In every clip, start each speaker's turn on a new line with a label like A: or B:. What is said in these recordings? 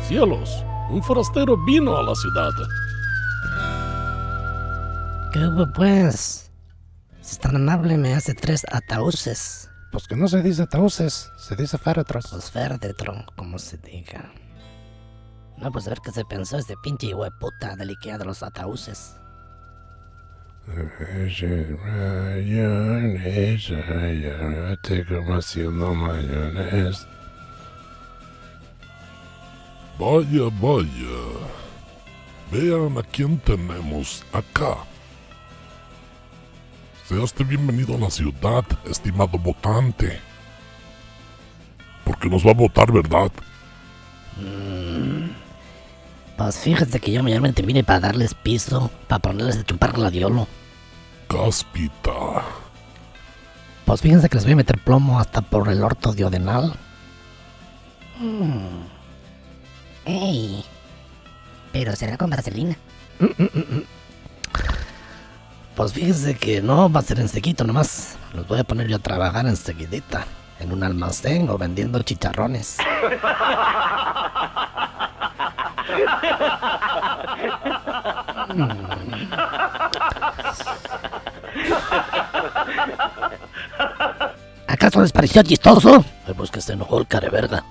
A: Cielos, un forastero vino a la ciudad.
B: ¿Qué hubo, pues? Si es tan amable, me hace 3 ataúdes.
C: Pues que no se dice ataúdes, se dice féretros.
B: Pues féretro, como se diga. No, pues a ver qué se pensó este pinche hueputa del Ikea de los ataúdes.
A: Vaya, vaya. Vean a quién tenemos acá. Sea usted bienvenido a la ciudad, estimado votante. Porque nos va a votar, ¿verdad?
B: Pues fíjate que yo mayormente vine para darles piso, para ponerles de chupar gladiolo.
A: Cáspita.
B: Pues fíjense que les voy a meter plomo hasta por el orto diodenal. ¡Ey! Pero será con vaselina. Pues fíjense que no va a ser en sequito nomás. Los voy a poner yo a trabajar enseguidita. En un almacén o vendiendo chicharrones. ¿Acaso les pareció chistoso? Pues que se enojó el careverga.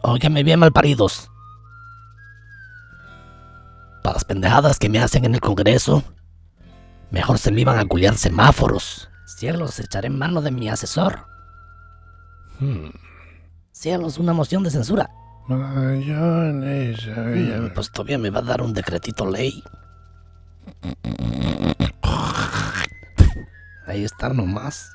B: Óigame bien, malparidos. Para las pendejadas que me hacen en el Congreso, mejor se me iban a culiar semáforos. Cielos, echaré mano de mi asesor. Cielos, una moción de censura. Pues todavía me va a dar un decretito ley. Ahí está nomás.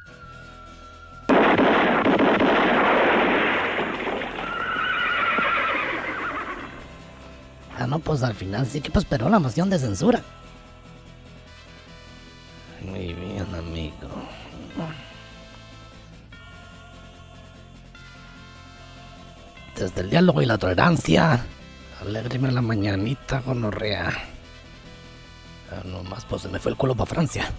B: Ah, no, pues al final sí que prosperó la moción de censura. Muy bien, amigo. Desde el diálogo y la tolerancia, alégreme la mañanita, gonorrea. Nomás pues se me fue el culo para Francia.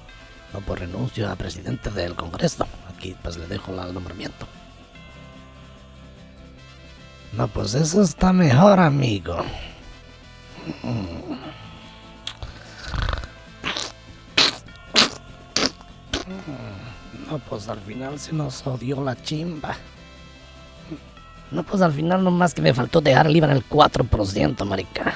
B: No, pues renuncio a presidente del Congreso. Aquí pues le dejo el nombramiento. No, pues eso está mejor, amigo. No, pues al final se nos odió la chimba. No, pues al final nomás que me faltó dejar el IVA en el 4%, marica.